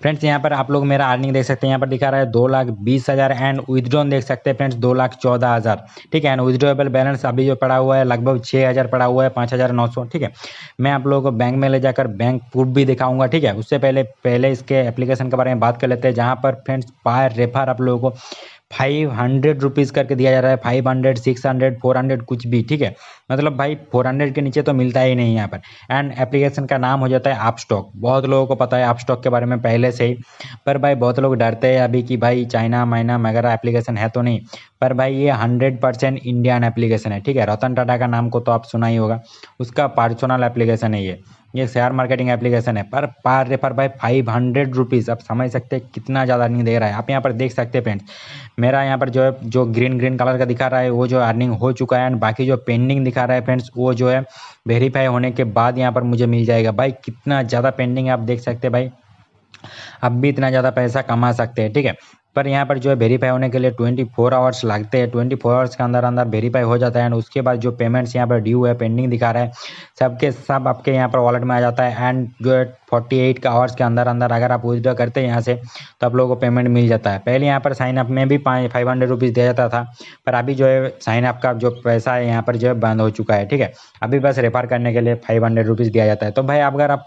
Friends यहाँ पर आप लोग मेरा अर्निंग देख सकते हैं, यहाँ पर दिखा रहा है 2,20,000 एंड विथड्रॉन देख सकते हैं फ्रेंड्स 2,14,000, ठीक है। एंड विथड्रॉएबल बैलेंस अभी जो पड़ा हुआ है लगभग 6,000 पड़ा हुआ है, 5,900, ठीक है। मैं आप लोगों को बैंक में ले जाकर बैंक प्रूफ भी दिखाऊंगा, ठीक है। उससे पहले इसके एप्लीकेशन के बारे में बात कर लेते हैं, जहाँ पर फ्रेंड्स पर रेफर आप लोगों को 500 रुपीज़ करके दिया जा रहा है, 500, 600, 400 कुछ भी, ठीक है। मतलब भाई 400 के नीचे तो मिलता ही नहीं यहाँ पर। एंड एप्लीकेशन का नाम हो जाता है अपस्टॉक। बहुत लोगों को पता है अपस्टॉक के बारे में पहले से ही, पर भाई बहुत लोग डरते हैं अभी कि भाई चाइना माइना वगैरह एप्लीकेशन है तो नहीं, पर भाई ये 100% इंडियन एप्लीकेशन है, ठीक है। रतन टाटा का नाम को तो आप सुना ही होगा, उसका पर्सनल एप्लीकेशन है ये शेयर मार्केटिंग एप्लीकेशन है। पर रेफर भाई 500 रुपीज़, आप समझ सकते हैं कितना ज़्यादा अर्निंग दे रहा है। आप यहाँ पर देख सकते हैं फ्रेंड्स, मेरा यहाँ पर जो है जो ग्रीन कलर का दिखा रहा है वो जो अर्निंग हो चुका है, एंड बाकी जो पेंडिंग दिखा रहा है फ्रेंड्स वो जो है वेरीफाई होने के बाद यहाँ पर मुझे मिल जाएगा। भाई कितना ज़्यादा पेंडिंग है, आप देख सकते हैं भाई अब भी इतना ज़्यादा पैसा कमा सकते हैं, ठीक है। पर यहाँ पर जो है वेरीफाई होने के लिए 24 आवर्स लगते हैं, 24 आवर्स के अंदर अंदर वेरीफाई हो जाता है। एंड उसके बाद जो पेमेंट्स यहाँ पर ड्यू है, पेंडिंग दिखा रहा है, सबके सब आपके यहाँ पर वॉलेट में आ जाता है। एंड जो है 48 आवर्स के अंदर अंदर अगर आप विड्रॉ करते हैं यहाँ से तो आप लोगों को पेमेंट मिल जाता है। पहले यहाँ पर साइन अप में भी 500 रुपीज़ दिया जाता था, पर अभी जो है साइन अप का जो पैसा है यहाँ पर जो है बंद हो चुका है, ठीक है। अभी बस रेफर करने के लिए 500 रुपीज़ दिया जाता है। तो भाई अगर आप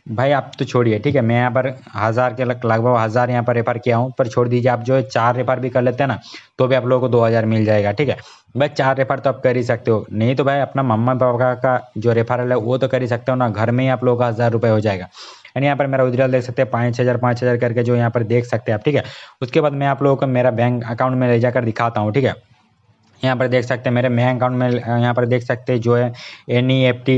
भाई आप तो छोड़िए, ठीक है, मैं यहाँ पर 1000 के लगभग 1000 यहाँ पर रेफर किया हूँ, पर छोड़ दीजिए, आप जो है 4 रेफर भी कर लेते हैं ना तो भी आप लोगों को 2000 मिल जाएगा, ठीक है। भाई 4 रेफर तो आप कर ही सकते हो, नहीं तो भाई अपना मम्मा पापा का जो रेफरल है वो तो कर ही सकते हो ना, घर में ही आप लोगों का 1000 रुपये हो जाएगा। एंड यहाँ पर मेरा विड्रॉल देख सकते हैं 5,000 करके जो यहाँ पर देख सकते हैं आप, ठीक है। उसके बाद मैं आप लोगों को मेरा बैंक अकाउंट में ले जाकर दिखाता हूँ, ठीक है। यहाँ पर देख सकते हैं मेरे बैंक अकाउंट में, यहाँ पर देख सकते हैं जो है NEFT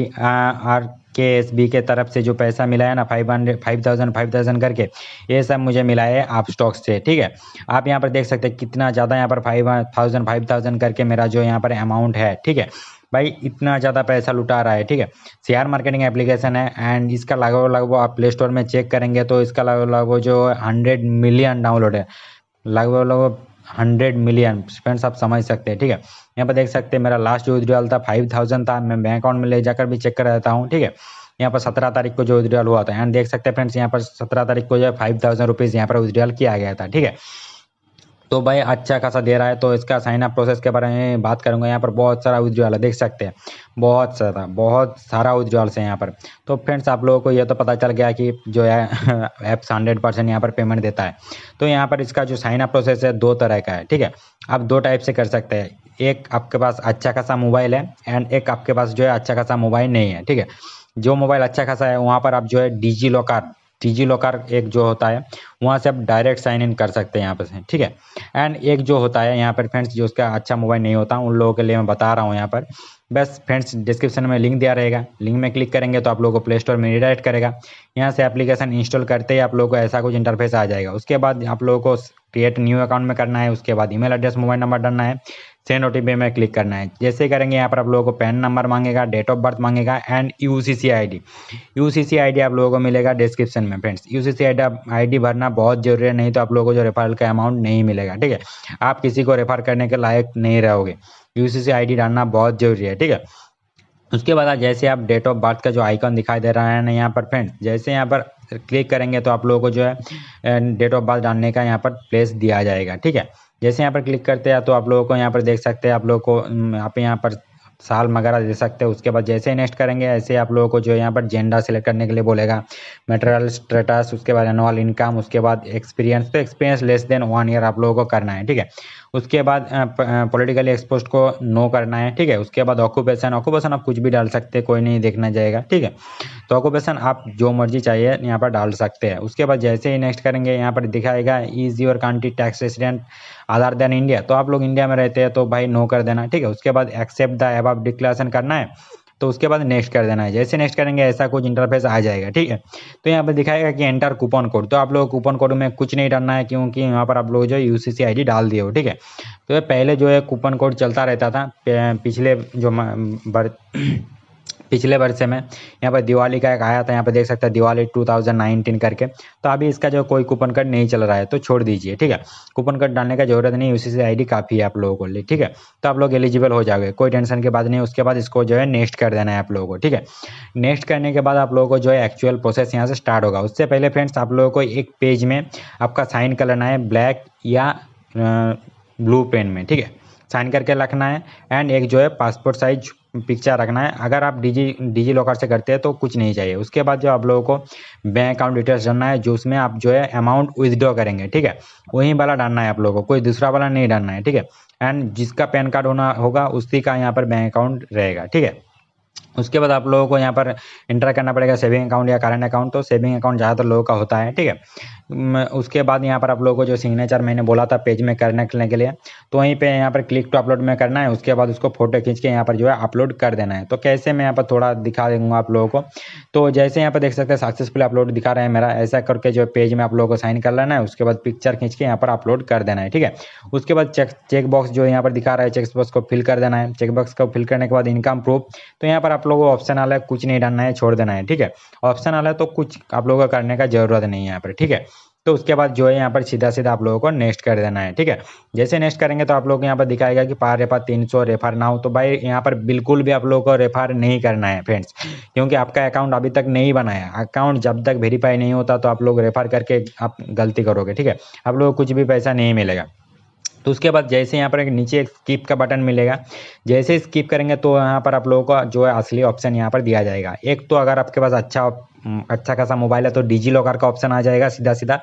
RKSB के तरफ से जो पैसा मिला है ना 5,000 करके, ये सब मुझे मिला है अपस्टॉक्स से, ठीक है। आप यहाँ पर देख सकते हैं कितना ज़्यादा यहाँ पर 5,000 करके मेरा जो यहाँ पर अमाउंट है, ठीक है। भाई इतना ज़्यादा पैसा लुटा रहा है, ठीक है। शेयर मार्केटिंग एप्लीकेशन है, एंड इसका लगभग आप प्ले स्टोर में चेक करेंगे तो इसका लगभग जो 100 मिलियन डाउनलोड है, लगभग 100 मिलियन फ्रेंड्स, आप समझ सकते हैं, ठीक है। यहाँ पर देख सकते हैं मेरा लास्ट जो विड्रॉल था 5,000 था, मैं बैंक अकाउंट में ले जाकर भी चेक कर रहता हूँ, ठीक है। यहाँ पर 17 तारीख को जो विड्रॉल हुआ था, एंड देख सकते हैं फ्रेंड्स यहाँ पर 17 तारीख को जो है 5,000 रुपीज़ यहाँ पर विड्रॉल किया गया था, ठीक है। तो भाई अच्छा खासा दे रहा है। तो इसका साइन अप प्रोसेस के बारे में बात करूंगा। यहाँ पर बहुत सारा विड्रॉल है, देख सकते हैं बहुत सारा विड्रॉल्स है यहाँ पर। तो फ्रेंड्स आप लोगों को ये तो पता चल गया कि जो है ऐप्स 100% यहाँ पर पेमेंट देता है। तो यहाँ पर इसका जो साइन अप प्रोसेस है 2 तरह का है, ठीक है। आप 2 टाइप से कर सकते हैं, एक आपके पास अच्छा खासा मोबाइल है, एंड एक आपके पास जो है अच्छा खासा मोबाइल नहीं है, ठीक है। जो मोबाइल अच्छा खासा है वहाँ पर आप जो है डिजी लॉकर एक जो होता है वहाँ से आप डायरेक्ट साइन इन कर सकते हैं यहाँ पर से, ठीक है। एंड एक जो होता है यहाँ पर फ्रेंड्स जो उसका अच्छा मोबाइल नहीं होता, उन लोगों के लिए मैं बता रहा हूँ यहाँ पर। बस फ्रेंड्स डिस्क्रिप्शन में लिंक दिया रहेगा, लिंक में क्लिक करेंगे तो आप लोगों को प्ले स्टोर में रिडायरेक्ट करेगा। यहाँ से एप्लीकेशन इंस्टॉल करते ही आप लोगों को ऐसा कुछ इंटरफेस आ जाएगा। उसके बाद आप लोगों को क्रिएट न्यू अकाउंट में करना है, उसके बाद ईमेल एड्रेस मोबाइल नंबर डालना है, सेंड OTP में क्लिक करना है। जैसे ही करेंगे यहाँ पर आप लोगों को पैन नंबर मांगेगा, डेट ऑफ बर्थ मांगेगा, एंड UCC ID आप लोगों को मिलेगा डिस्क्रिप्शन में। फ्रेंड्स UCC ID भरना बहुत जरूरी है, नहीं तो आप लोगों को जो रेफरल का अमाउंट नहीं मिलेगा, ठीक है। आप किसी को रेफर करने के लायक नहीं रहोगे, UCC ID डालना बहुत जरूरी है, ठीक है। उसके बाद जैसे आप डेट ऑफ बर्थ का जो आइकन दिखाई दे रहा है ना यहाँ पर फ्रेंड्स, जैसे यहाँ पर क्लिक करेंगे तो आप लोगों को जो है डेट ऑफ बर्थ डालने का यहाँ पर प्लेस दिया जाएगा, ठीक है। जैसे यहाँ पर क्लिक करते हैं तो आप लोगों को यहाँ पर देख सकते हैं, आप लोगों को आप यहाँ पर साल वगैरह दे सकते हैं। उसके बाद जैसे ही नेक्स्ट करेंगे ऐसे आप लोगों को जो यहाँ पर जेंडर सेलेक्ट करने के लिए बोलेगा, मटेरियल स्टेटस, उसके बाद एनुअल इनकम, उसके बाद एक्सपीरियंस, तो एक्सपीरियंस लेस देन 1 ईयर आप लोगों को करना है, ठीक है। उसके बाद पॉलिटिकली एक्सपोज्ड को नो करना है, ठीक है। उसके बाद ऑक्यूपेशन आप कुछ भी डाल सकते हैं, कोई नहीं देखना जाएगा, ठीक है। तो ऑक्यूपेशन आप जो मर्जी चाहिए यहाँ पर डाल सकते हैं। उसके बाद जैसे ही नेक्स्ट करेंगे यहाँ पर दिखाएगा is your country tax resident other than India, तो आप लोग इंडिया में रहते हैं तो भाई नो कर देना, ठीक है। उसके बाद एक्सेप्ट द अबव डिक्लेरेशन करना है, तो उसके बाद नेक्स्ट कर देना है। जैसे नेक्स्ट करेंगे ऐसा कुछ इंटरफेस आ जाएगा, ठीक है। तो यहाँ पर दिखाएगा कि एंटर कूपन कोड, तो आप लोग कूपन कोड में कुछ नहीं डालना है, क्योंकि यहाँ पर आप लोग जो UCC ID डाल दिए हो, ठीक है। तो पहले जो है कूपन कोड चलता रहता था, पिछले जो पिछले वर्ष में यहाँ पर दिवाली का एक आया था, यहाँ पे देख सकते हैं दिवाली 2019 करके। तो अभी इसका जो कोई कूपन कोड नहीं चल रहा है तो छोड़ दीजिए, ठीक है। कूपन कोड डालने का जरूरत नहीं, UCC ID काफ़ी है आप लोगों को लिए, ठीक है। तो आप लोग एलिजिबल हो जाओगे, कोई टेंशन की बात नहीं। उसके बाद इसको जो है नेक्स्ट कर देना है आप लोगों को, ठीक है। नेक्स्ट करने के बाद आप लोगों को जो है एक्चुअल प्रोसेस यहाँ से स्टार्ट होगा। उससे पहले फ्रेंड्स आप लोगों को एक पेज में आपका साइन कर लेना है, ब्लैक या ब्लू पेन में, ठीक है। साइन करके रखना है एंड एक जो है पासपोर्ट साइज पिक्चर रखना है। अगर आप डिजी लॉकर से करते हैं तो कुछ नहीं चाहिए। उसके बाद जो आप लोगों को बैंक अकाउंट डिटेल्स डालना है, जो उसमें आप जो है अमाउंट विथड्रॉ करेंगे, ठीक है, वही वाला डालना है आप लोगों को, कोई दूसरा वाला नहीं डालना है, ठीक है। एंड जिसका पैन कार्ड होना होगा उसी का यहाँ पर बैंक अकाउंट रहेगा, ठीक है। उसके बाद आप लोगों को यहाँ पर इंटर करना पड़ेगा सेविंग अकाउंट या करंट अकाउंट। तो सेविंग अकाउंट ज़्यादातर लोगों का होता है, ठीक है। उसके बाद यहाँ पर आप लोगों को जो सिग्नेचर मैंने बोला था पेज में करने के लिए, तो वहीं पे यहाँ पर क्लिक टू अपलोड में करना है। उसके बाद उसको फोटो खींच के यहाँ पर जो है अपलोड कर देना है। तो कैसे मैं यहाँ पर थोड़ा दिखा दूंगा आप लोगों को। तो जैसे यहाँ पर देख सकते हैं सक्सेसफुल अपलोड दिखा रहे हैं मेरा, ऐसा करके जो पेज में आप लोगों को साइन कर लेना है। उसके बाद पिक्चर खींच के यहाँ पर अपलोड कर देना है, ठीक है। उसके बाद चेक बॉक्स जो यहाँ पर दिखा रहा है, चेक बॉक्स को फिल कर देना है। चेक बॉक्स को फिल करने के बाद इनकम प्रूफ, तो यहाँ पर आप लोगों को ऑप्शन आला है, कुछ नहीं डालना है, छोड़ देना है, ठीक है। ऑप्शन आला है तो कुछ आप लोगों को करने का जरूरत नहीं है यहाँ पर, ठीक है। तो उसके बाद जो है यहाँ पर सीधा सीधा आप लोगों को नेक्स्ट कर देना है, ठीक है। जैसे नेक्स्ट करेंगे तो आप लोग यहाँ पर दिखाएगा कि पार रेफर 300 रेफर ना हो। तो भाई यहाँ पर बिल्कुल भी आप लोगों को रेफर नहीं करना है फ्रेंड्स, क्योंकि आपका अकाउंट अभी तक नहीं बनाया। अकाउंट जब तक वेरीफाई नहीं होता तो आप लोग रेफर करके आप गलती करोगे, ठीक है। आप लोगों को कुछ भी पैसा नहीं मिलेगा। तो उसके बाद जैसे यहाँ पर एक नीचे एक स्किप का बटन मिलेगा, जैसे स्किप करेंगे तो यहाँ पर आप लोगों का जो है असली ऑप्शन यहाँ पर दिया जाएगा। एक तो अगर आपके पास अच्छा खासा मोबाइल है तो डिजी लॉकर का ऑप्शन आ जाएगा सीधा सीधा।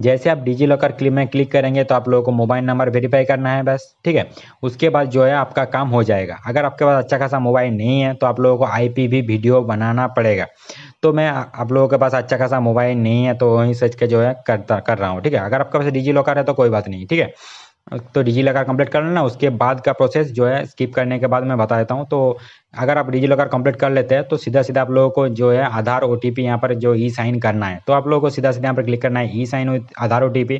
जैसे आप डिजी लॉकर में क्लिक करेंगे तो आप लोगों को मोबाइल नंबर वेरीफाई करना है बस, ठीक है। उसके बाद जो है आपका काम हो जाएगा। अगर आपके पास अच्छा खासा मोबाइल नहीं है तो आप लोगों को IPV वीडियो बनाना पड़ेगा। तो मैं आप लोगों के पास अच्छा खासा मोबाइल नहीं है तो वहीं सोच के जो है कर रहा हूँ, ठीक है। अगर आपके पास डिजी लॉकर है तो कोई बात नहीं, ठीक है। तो डिजी लॉकर कंप्लीट कर लेना। उसके बाद का प्रोसेस जो है स्किप करने के बाद मैं बता देता हूँ। तो अगर आप डिजी लॉकर कंप्लीट कर लेते हैं तो सीधा सीधा आप लोगों को जो है आधार OTP यहाँ पर जो ई साइन करना है। तो आप लोगों को सीधा सीधा यहाँ पर क्लिक करना है, ई साइन विद आधार OTP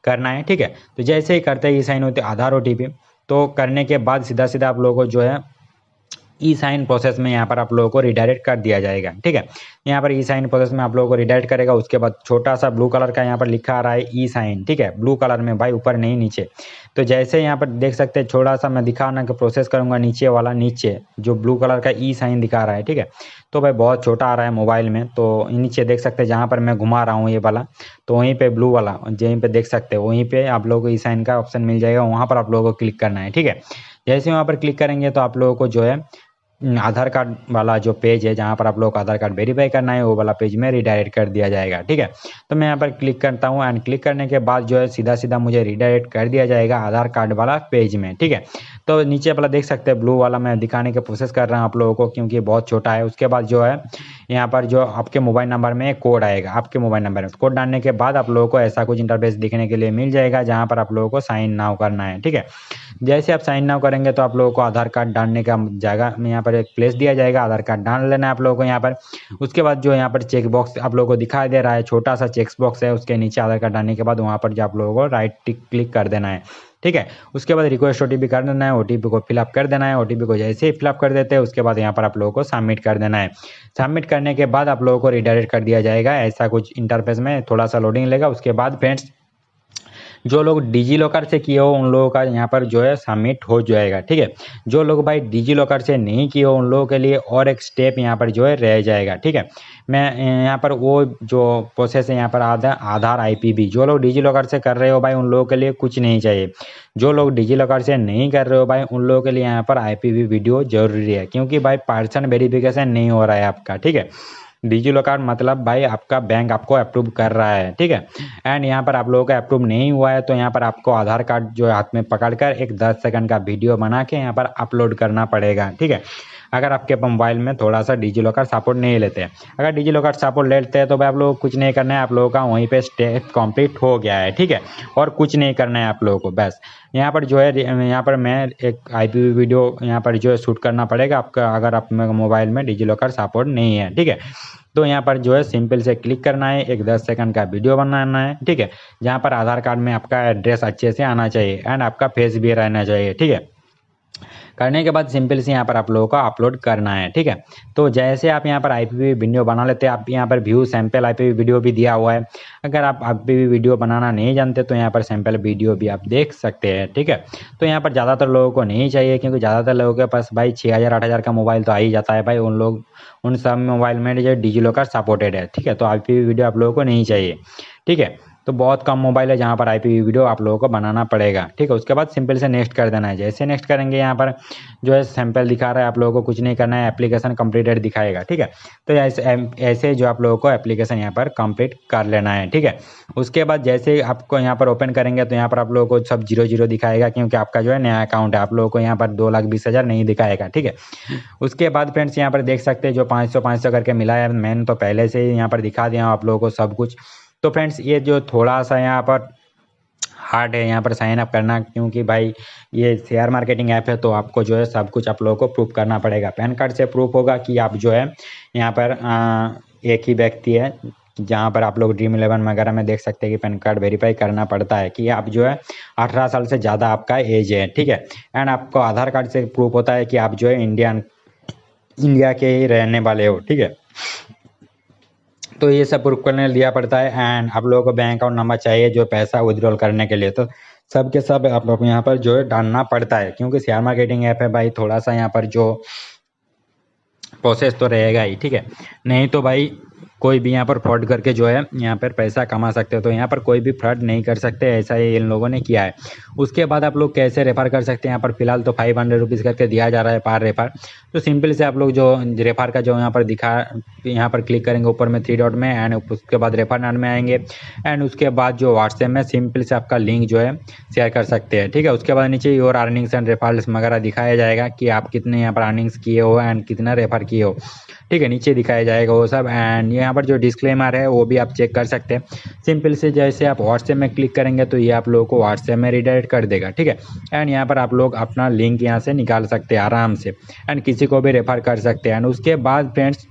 करना है, ठीक है। तो जैसे ही करते हैं ई साइन विद आधार OTP, तो करने के बाद सीधा सीधा आप लोगों को जो है ई साइन प्रोसेस में यहाँ पर आप लोगों को रिडायरेक्ट कर दिया जाएगा, ठीक है। यहाँ पर ई साइन प्रोसेस में आप लोगों को रिडायरेक्ट करेगा। उसके बाद छोटा सा ब्लू कलर का यहाँ पर लिखा आ रहा है ई साइन, ठीक है, ब्लू कलर में भाई, ऊपर नहीं नीचे। तो जैसे यहाँ पर देख सकते हैं छोटा सा मैं दिखाना कि प्रोसेस करूंगा, नीचे वाला नीचे जो ब्लू कलर का ई साइन दिखा रहा है, ठीक है। तो भाई बहुत छोटा आ रहा है मोबाइल में, तो नीचे देख सकते हैं जहाँ पर मैं घुमा रहा हूँ ये वाला, तो वहीं पे ब्लू वाला जहीं पे देख सकते हैं वहीं पे आप लोगों को ई साइन का ऑप्शन मिल जाएगा। वहाँ पर आप लोगों को क्लिक करना है, ठीक है। जैसे वहाँ पर क्लिक करेंगे तो आप लोगों को जो है आधार कार्ड वाला जो पेज है जहाँ पर आप लोग को आधार कार्ड वेरीफाई करना है वो वाला पेज में रिडायरेक्ट कर दिया जाएगा, ठीक है। तो मैं यहाँ पर क्लिक करता हूँ एंड क्लिक करने के बाद जो है सीधा सीधा मुझे रिडायरेक्ट कर दिया जाएगा आधार कार्ड वाला पेज में, ठीक है। तो नीचे वाला देख सकते हैं ब्लू वाला मैं दिखाने की कोशिश कर रहा हूँ आप लोगों को क्योंकि बहुत छोटा है। उसके बाद जो है यहाँ पर जो आपके मोबाइल नंबर में कोड आएगा, आपके मोबाइल नंबर में कोड डालने के बाद आप लोगों को ऐसा कुछ इंटरफेस दिखने के लिए मिल जाएगा जहाँ पर आप लोगों को साइन नाउ करना है, ठीक है। जैसे आप साइन नाउ करेंगे तो आप लोगों को आधार कार्ड डालने का जगह में यहाँ पर एक प्लेस दिया जाएगा, आधार कार्ड डाल लेना है आप लोगों को यहाँ पर। उसके बाद जो यहाँ पर चेक बॉक्स आप लोगों को दिखाई दे रहा है, छोटा सा चेक बॉक्स है, उसके नीचे आधार कार्ड डालने के बाद वहाँ पर जो आप लोगों को राइट टिक क्लिक कर देना है, ठीक है। उसके बाद रिक्वेस्ट OTP कर देना है, OTP को फिलअप कर देना है। OTP को जैसे ही फिलअप कर देते हैं उसके बाद यहाँ पर आप लोगों को सबमिट कर देना है। सबमिट करने के बाद आप लोगों को रिडायरेक्ट कर दिया जाएगा ऐसा कुछ इंटरफेस में, थोड़ा सा लोडिंग लेगा। उसके बाद फ्रेंड्स जो लोग डिजी लॉकर से किए हो उन लोगों का यहाँ पर जो है सबमिट हो जाएगा, ठीक है। जो लोग भाई डिजी लॉकर से नहीं किए हो उन लोगों के लिए और एक स्टेप यहाँ पर जो है रह जाएगा, ठीक है। मैं यहाँ पर वो जो प्रोसेस है यहाँ पर आधार IPV, जो लोग डिजी लॉकर से कर रहे हो भाई उन लोगों के लिए कुछ नहीं चाहिए। जो लोग डिजी लॉकर से नहीं कर रहे हो भाई उन लोगों के लिए यहाँ पर IPV वीडियो जरूरी है, क्योंकि भाई पर्सन वेरिफिकेशन नहीं हो रहा है आपका, ठीक है। डिजी लॉकर मतलब भाई आपका बैंक आपको अप्रूव कर रहा है, ठीक है। एंड यहाँ पर आप लोगों का अप्रूव नहीं हुआ है तो यहाँ पर आपको आधार कार्ड जो हाथ में पकड़कर एक 10 सेकंड का वीडियो बना के यहाँ पर अपलोड करना पड़ेगा, ठीक है। अगर आपके मोबाइल में थोड़ा सा डिजी लॉकर सपोर्ट नहीं लेते हैं, अगर डिजी लॉकर सपोर्ट लेते हैं तो भाई आप लोगों को कुछ नहीं करना है, आप लोगों का वहीं पे स्टेप कंप्लीट हो गया है, ठीक है। और कुछ नहीं करना है आप लोगों को, बस यहाँ पर जो है यहाँ पर मैं एक IPV वीडियो यहाँ पर जो है शूट करना पड़ेगा आपका, अगर आप मोबाइल में डिजी लॉकर सपोर्ट नहीं है, ठीक है। तो यहाँ पर जो है सिंपल से क्लिक करना है, एक 10 सेकंड का वीडियो बनाना है, ठीक है। जहाँ पर आधार कार्ड में आपका एड्रेस अच्छे से आना चाहिए एंड आपका फेस भी रहना चाहिए, ठीक है। करने के बाद सिंपल से यहाँ पर आप लोगों को अपलोड करना है, ठीक है। तो जैसे आप यहाँ पर आईपीवी वीडियो बना लेते हैं, आप यहाँ पर व्यू सैंपल आईपीवी वीडियो भी दिया हुआ है। अगर आप आईपीवी वीडियो बनाना नहीं जानते तो यहाँ पर सैंपल वीडियो भी आप देख सकते हैं, ठीक है। तो यहाँ पर ज़्यादातर लोगों को नहीं चाहिए, क्योंकि ज़्यादातर लोगों के पास भाई 6000 8000 का मोबाइल तो आ ही जाता है भाई। उन सब मोबाइल में जो डिजिलॉकर सपोर्टेड है, ठीक है। तो आईपीवी वीडियो आप लोगों को नहीं चाहिए, ठीक है। तो बहुत कम मोबाइल है जहाँ पर आईपीवी वीडियो आप लोगों को बनाना पड़ेगा, ठीक है। उसके बाद सिंपल से नेक्स्ट कर देना है। जैसे नेक्स्ट करेंगे यहाँ पर जो है सैंपल दिखा रहा है, आप लोगों को कुछ नहीं करना है, एप्लीकेशन कंप्लीटेड दिखाएगा, ठीक है। तो ऐसे जो आप लोगों को एप्लीकेशन यहाँ पर कंप्लीट कर लेना है, ठीक है। उसके बाद जैसे आपको यहाँ पर ओपन करेंगे तो यहाँ पर आप लोगों को सब 0 दिखाएगा, क्योंकि आपका जो है नया अकाउंट है। आप लोगों को यहाँ पर 2,20,000 नहीं दिखाएगा, ठीक है। उसके बाद फ्रेंड्स यहाँ पर देख सकते हैं जो 500 करके मिला है, मैंने तो पहले से ही यहाँ पर दिखा दिया आप लोगों को सब कुछ। तो फ्रेंड्स ये जो थोड़ा सा यहाँ पर हार्ड है यहाँ पर साइन अप करना, क्योंकि भाई ये शेयर मार्केटिंग ऐप है, तो आपको जो है सब कुछ आप लोगों को प्रूफ करना पड़ेगा। पैन कार्ड से प्रूफ होगा कि आप जो है यहाँ पर एक ही व्यक्ति है, जहाँ पर आप लोग Dream11 वगैरह में देख सकते हैं कि पैन कार्ड वेरीफाई करना पड़ता है कि आप जो है 18 साल से ज़्यादा आपका एज है, ठीक है। एंड आपको आधार कार्ड से प्रूफ होता है कि आप जो है इंडिया के ही रहने वाले हो, ठीक है। तो ये सब प्रूफ करने लिया पड़ता है। एंड आप लोगों को बैंक अकाउंट नंबर चाहिए जो पैसा विड्रॉल करने के लिए, तो सब के सब आप लोग यहाँ पर जो है डालना पड़ता है, क्योंकि शेयर मार्केटिंग ऐप है भाई। थोड़ा सा यहाँ पर जो प्रोसेस तो रहेगा ही, ठीक है। नहीं तो भाई कोई भी यहाँ पर फ्रॉड करके जो है यहाँ पर पैसा कमा सकते हो, तो यहाँ पर कोई भी फ्रॉड नहीं कर सकते, ऐसा ही इन लोगों ने किया है। उसके बाद आप लोग कैसे रेफर कर सकते हैं, यहाँ पर फिलहाल तो 500 रुपीज़ करके दिया जा रहा है पर रेफर। तो सिंपल से आप लोग जो रेफर का जो यहाँ पर दिखा, यहाँ पर क्लिक करेंगे ऊपर में 3 डॉट में, एंड उसके बाद रेफर नाम में आएंगे। एंड उसके बाद जो व्हाट्सएप में सिंपल से आपका लिंक जो है शेयर कर सकते हैं, ठीक है। उसके बाद नीचे योर अर्निंग्स एंड रेफरल्स वगैरह दिखाया जाएगा कि आप कितने यहाँ पर अर्निंग्स किए हो एंड कितना रेफर किए हो, ठीक है। नीचे दिखाया जाएगा वो सब। एंड यहाँ पर जो डिस्क्लेमर है वो भी आप चेक कर सकते हैं। सिंपल से जैसे आप व्हाट्सएप में क्लिक करेंगे तो ये आप लोगों को व्हाट्सएप में रिडायरेक्ट कर देगा, ठीक है। एंड यहाँ पर आप लोग अपना लिंक यहाँ से निकाल सकते हैं आराम से, एंड किसी को भी रेफर कर सकते हैं। एंड उसके बाद फ्रेंड्स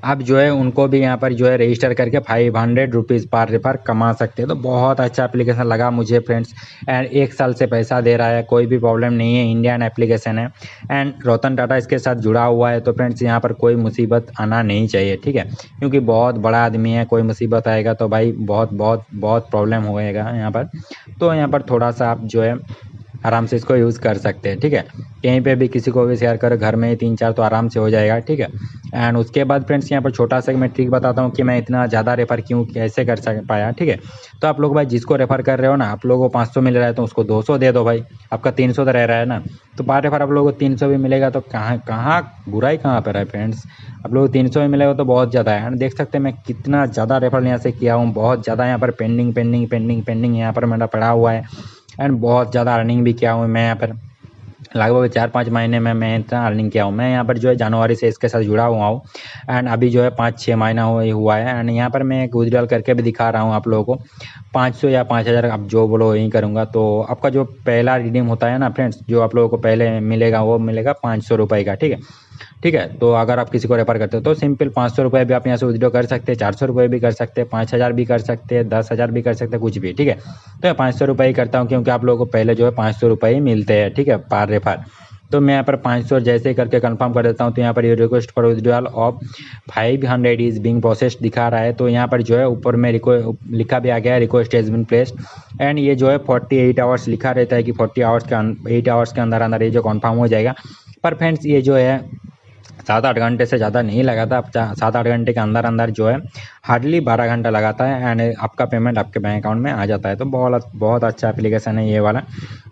आप जो है उनको भी यहाँ पर जो है रजिस्टर करके 500 रुपीज़ पर रेफर कमा सकते हैं। तो बहुत अच्छा एप्लीकेशन लगा मुझे फ्रेंड्स। एंड 1 साल से पैसा दे रहा है, कोई भी प्रॉब्लम नहीं है, इंडियन एप्लीकेशन है। एंड रतन टाटा इसके साथ जुड़ा हुआ है। तो फ्रेंड्स यहाँ पर कोई मुसीबत आना नहीं चाहिए, ठीक है, क्योंकि बहुत बड़ा आदमी है, कोई मुसीबत आएगा तो भाई बहुत बहुत बहुत प्रॉब्लम होएगा यहाँ पर। तो यहाँ पर थोड़ा सा आप जो है आराम से इसको यूज़ कर सकते हैं, ठीक है। कहीं पे भी किसी को भी शेयर करो, घर में ही 3-4 तो आराम से हो जाएगा, ठीक है। एंड उसके बाद फ्रेंड्स यहाँ पर छोटा सा मैं ट्रिक बताता हूँ कि मैं इतना ज़्यादा रेफर क्यों कैसे कर पाया, ठीक है। तो आप लोग भाई जिसको रेफर कर रहे हो ना, आप लोगों को 500 मिल रहा है तो उसको 200 दे दो भाई, आपका 300 तो रह रहा है ना। तो पर रेफर आप लोगों को 300 भी मिलेगा, तो कहाँ बुराई कहाँ पर है फ्रेंड्स। आप लोगों को 300 भी मिलेगा तो बहुत ज़्यादा है। एंड देख सकते हैं मैं कितना ज़्यादा रेफर यहाँ से किया हूँ, बहुत ज़्यादा यहाँ पर पेंडिंग यहाँ पर मेरा पड़ा हुआ है। एंड बहुत ज़्यादा अर्निंग भी किया हूँ मैं यहाँ पर, लगभग 4-5 महीने में मैं इतना अर्निंग किया हूँ। मैं यहाँ पर जो है जनवरी से इसके साथ जुड़ा हुआ हूँ। एंड अभी जो है 5-6 महीना हुआ है। एंड यहाँ पर मैं एक विड्रॉल करके भी दिखा रहा हूँ आप लोगों को, 500 या 5000 आप जो बोलो वही करूँगा। तो आपका जो पहला रिडीम होता है ना फ्रेंड्स, जो आप लोगों को पहले मिलेगा वो मिलेगा 500 रुपये का, ठीक है, ठीक है। तो अगर आप किसी को रेफर करते हो तो सिंपल 500 रुपये भी आप यहाँ से विड्रॉ कर सकते हैं, 400 रुपये भी कर सकते हैं, 5000 भी कर सकते हैं, 10,000 भी कर सकते हैं, कुछ भी, ठीक है। तो मैं 500 रुपये ही करता हूँ, क्योंकि आप लोगों को पहले जो है 500 रुपये ही मिलते हैं, ठीक है, पर रेफर। तो मैं यहाँ पर 500 जैसे ही करके कंफर्म कर देता हूँ। तो यहाँ पर ये request for withdrawal of 500 is being processed दिखा रहा है। तो यहाँ पर जो है ऊपर में लिखा भी आ गया है request has been placed. And ये जो है 48 आवर्स लिखा रहता है कि 8 आवर्स के अंदर अंदर ये जो कंफर्म हो जाएगा। पर फ्रेंड्स ये जो है 7-8 घंटे से ज़्यादा नहीं लगाता। 7-8 घंटे के अंदर अंदर जो है हार्डली 12 घंटा लगाता है, एंड आपका पेमेंट आपके बैंक अकाउंट में आ जाता है। तो बहुत अच्छा एप्लीकेशन है ये वाला,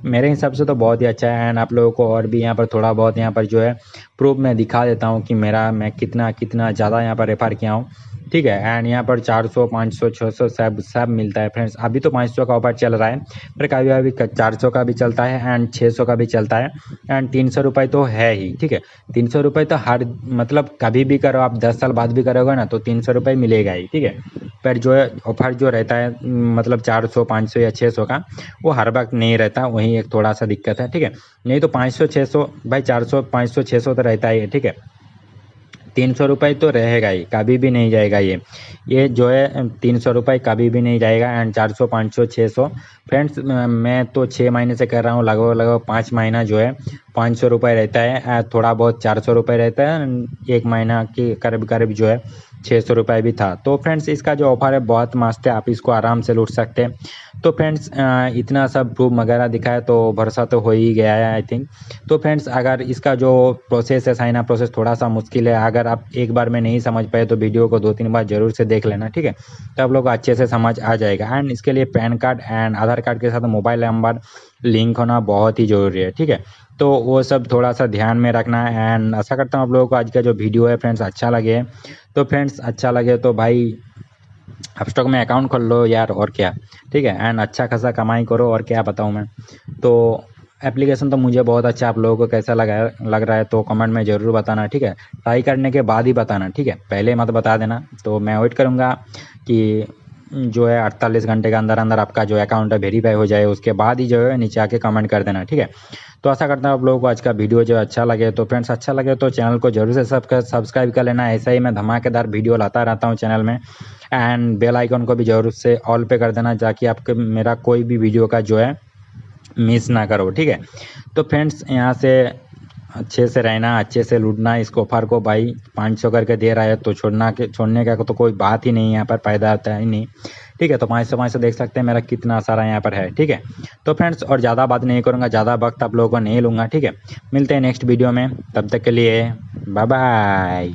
मेरे हिसाब से तो बहुत ही अच्छा है। एंड आप लोगों को और भी यहाँ पर थोड़ा बहुत यहाँ पर जो है प्रूफ में दिखा देता हूँ कि मैं कितना ज़्यादा यहाँ पर रेफर किया हूँ, ठीक है। एंड यहाँ पर 400, 500, 600 सब मिलता है फ्रेंड्स। अभी तो 500 का ऑफर चल रहा है, पर कभी कभी 400 का भी चलता है एंड 600 का भी चलता है, एंड 300 रुपये तो है ही, ठीक है। 300 रुपये तो हर मतलब कभी भी करो आप, 10 साल बाद भी करोगे ना तो 300 रुपये मिलेगा ही, ठीक है। पर जो है ऑफर जो रहता है मतलब 400, 500 या 600 का, वो हर वक्त नहीं रहता, वही एक थोड़ा सा दिक्कत है, ठीक है। नहीं तो 500, 600 भाई, 400, 500, 600 तो रहता ही है, ठीक है। ₹300 तो रहेगा ही, कभी भी नहीं जाएगा ये जो है ₹300 कभी भी नहीं जाएगा। एंड 400 500 600 फ्रेंड्स मैं तो 6 महीने से कर रहा हूँ, लगभग 5 महीना जो है ₹500 रहता है, थोड़ा बहुत ₹400 रहता है, 1 महीना के करीब करीब जो है ₹600 भी था। तो फ्रेंड्स इसका जो ऑफर है बहुत मस्त है, आप इसको आराम से लूट सकते हैं। तो फ्रेंड्स इतना सब प्रूफ वगैरह दिखा है तो भरोसा तो हो ही गया है आई थिंक। तो फ्रेंड्स अगर इसका जो प्रोसेस है, साइन अप प्रोसेस थोड़ा सा मुश्किल है, अगर आप एक बार में नहीं समझ पाए तो वीडियो को 2-3 बार जरूर से देख लेना, ठीक है, तब लोग अच्छे से समझ आ जाएगा। एंड इसके लिए pan card and Aadhaar card के साथ मोबाइल नंबर लिंक होना बहुत ही ज़रूरी है, ठीक है। तो वो सब थोड़ा सा ध्यान में रखना है। एंड आशा करता हूँ आप लोगों को आज का जो वीडियो है फ्रेंड्स अच्छा लगे। तो फ्रेंड्स अच्छा लगे तो भाई अपस्टॉक में अकाउंट खोल लो यार, और क्या, ठीक है। एंड अच्छा खासा कमाई करो, और क्या बताऊँ मैं। तो एप्लीकेशन तो मुझे बहुत अच्छा, आप लोगों को कैसा लग रहा है तो कमेंट में ज़रूर बताना, ठीक है। ट्राई करने के बाद ही बताना, ठीक है, पहले मत बता देना। तो मैं वेट करूँगा कि जो है 48 घंटे के अंदर अंदर आपका जो अकाउंट है वेरीफाई हो जाए, उसके बाद ही जो है नीचे आके कमेंट कर देना, ठीक है। तो आशा करता हूँ आप लोगों को आज का वीडियो जो अच्छा लगे। तो फ्रेंड्स अच्छा लगे तो चैनल को जरूर से सब्सक्राइब कर लेना, ऐसा ही मैं धमाकेदार वीडियो लाता रहता हूँ चैनल में। एंड बेल आइकन को भी जरूर से ऑल पे कर देना, ताकि आपके मेरा कोई भी वीडियो का जो है मिस ना करो, ठीक है। तो फ्रेंड्स यहाँ से अच्छे से रहना, अच्छे से लूटना इस ऑफर को, भाई 500 करके दे रहा है तो छोड़ने का तो कोई बात ही नहीं यहाँ पर पैदा होता है नहीं, ठीक है। तो 500 देख सकते हैं मेरा कितना सारा यहाँ पर है, ठीक है। तो फ्रेंड्स और ज़्यादा बात नहीं करूँगा, ज़्यादा वक्त आप लोगों को नहीं लूँगा, ठीक है। मिलते हैं नेक्स्ट वीडियो में, तब तक के लिए बाय बाय।